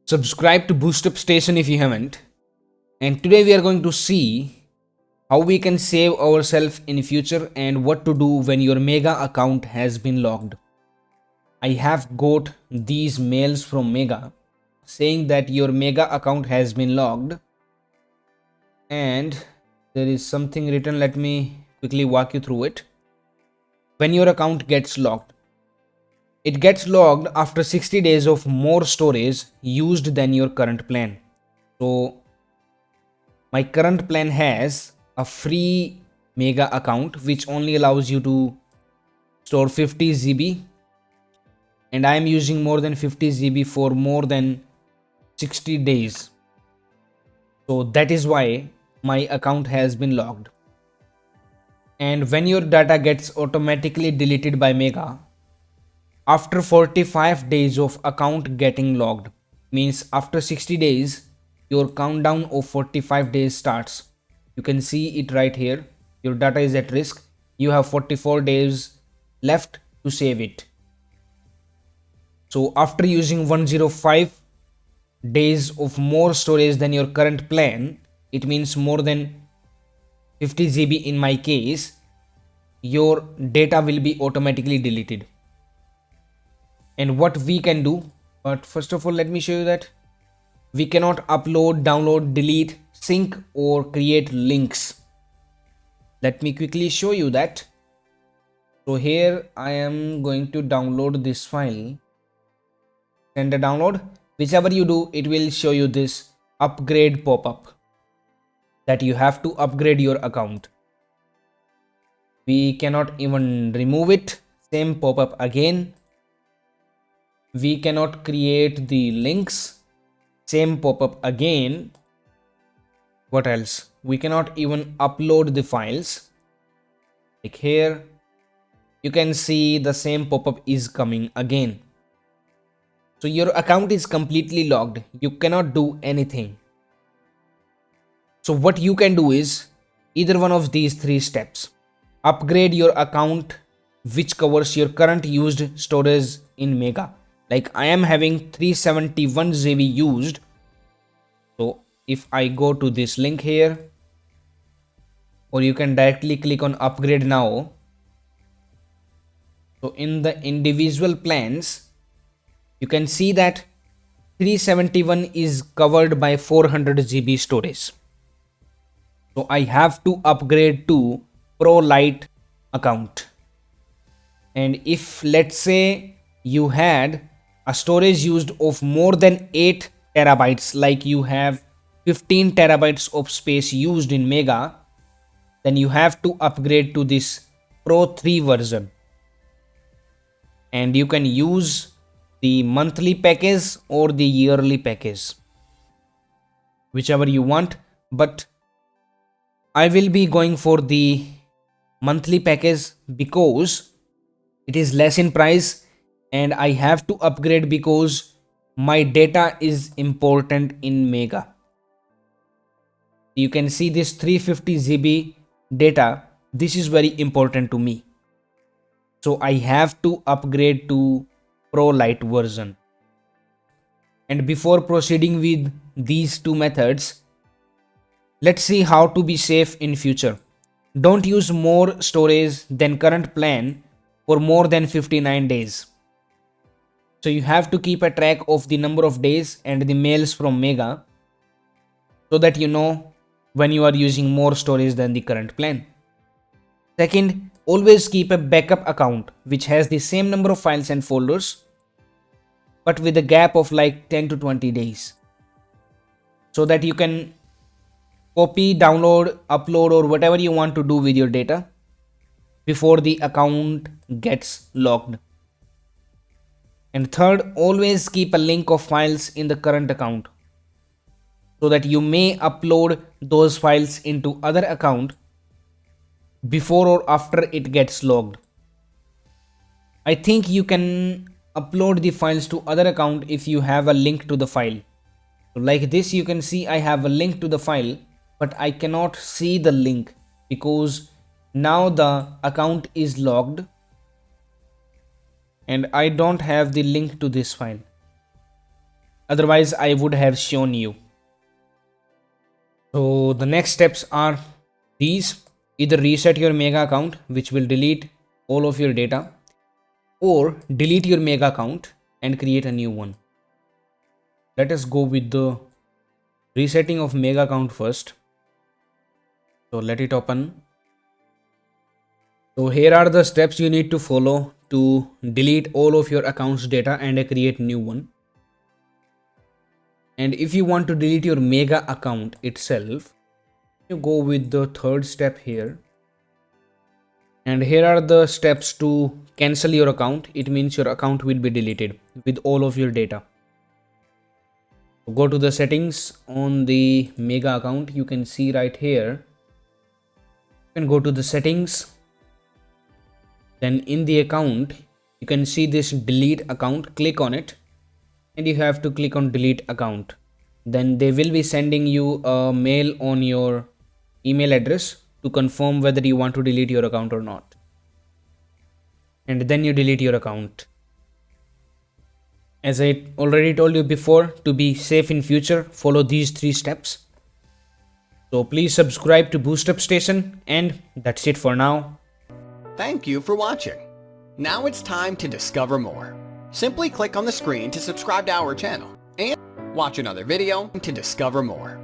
Subscribe to Boost Up Station if you haven't. And today we are going to see how we can save ourselves in future and what to do when your Mega account has been locked. I have got these mails from Mega saying that your Mega account has been locked and there is something written. Let me quickly walk you through it. When your account gets locked, it gets logged after 60 days of more storage used than your current plan. So my current plan has a free Mega account which only allows you to store 50 GB, and I am using more than 50 GB for more than 60 days. So that is why my account has been locked. And when your data gets automatically deleted by Mega after 45 days of account getting logged, means after 60 days your countdown of 45 days starts. You can see it right here. Your data is at risk. You have 44 days left to save it. So after using 105 days of more storage than your current plan, it means more than 50 GB in my case, your data will be automatically deleted. And what we can do, but first of all let me show you that we cannot upload, download, delete, sync or create links. Let me quickly show you that. So here I am going to download this file. Send a download. Whichever you do, it will show you this upgrade pop-up that you have to upgrade your account. We cannot even remove it. Same pop-up again. We cannot create the links. Same pop-up again. What else? We cannot even upload the files. Like here, you can see the same pop-up is coming again. So your account is completely locked. You cannot do anything. So what you can do is either one of these three steps. Upgrade your account which covers your current used storage in Mega. Like I am having 371 GB used. So if I go to this link here, or you can directly click on upgrade now. So in the individual plans, you can see that 371 is covered by 400 GB storage. So I have to upgrade to Pro Lite account. And if let's say you had a storage used of more than 8 terabytes, like you have 15 terabytes of space used in Mega, then you have to upgrade to this Pro 3 version. And you can use the monthly package or the yearly package, whichever you want, but I will be going for the monthly package because it is less in price and I have to upgrade because my data is important in Mega. You can see this 350 GB data. This is very important to me. So I have to upgrade to Pro Lite version. And before proceeding with these two methods, let's see how to be safe in future. Don't use more storage than current plan for more than 59 days. So you have to keep a track of the number of days and the mails from Mega so that you know when you are using more storage than the current plan. Second, always keep a backup account which has the same number of files and folders but with a gap of like 10 to 20 days so that you can copy, download, upload or whatever you want to do with your data before the account gets locked. And third, always keep a link of files in the current account so that you may upload those files into other account before or after it gets logged. I think you can upload the files to other account if you have a link to the file. So like this, you can see I have a link to the file, but I cannot see the link because now the account is logged and I don't have the link to this file. Otherwise, I would have shown you. So the next steps are these. Either reset your Mega account, which will delete all of your data, or delete your Mega account and create a new one. Let us go with the resetting of Mega account first. So let it open. So here are the steps you need to follow to delete all of your accounts data and create new one. And if you want to delete your Mega account itself, you go with the third step here. And here are the steps to cancel your account. It means your account will be deleted with all of your data. Go to the settings on the Mega account. You can see right here. You can go to the settings. Then in the account, you can see this delete account. Click on it. And you have to click on delete account. Then they will be sending you a mail on your email address to confirm whether you want to delete your account or not. And then you delete your account. As I already told you before, to be safe in future, follow these 3 steps. So please subscribe to BoostUp Station, and that's it for now. Thank you for watching. Now it's time to discover more. Simply click on the screen to subscribe to our channel and watch another video to discover more.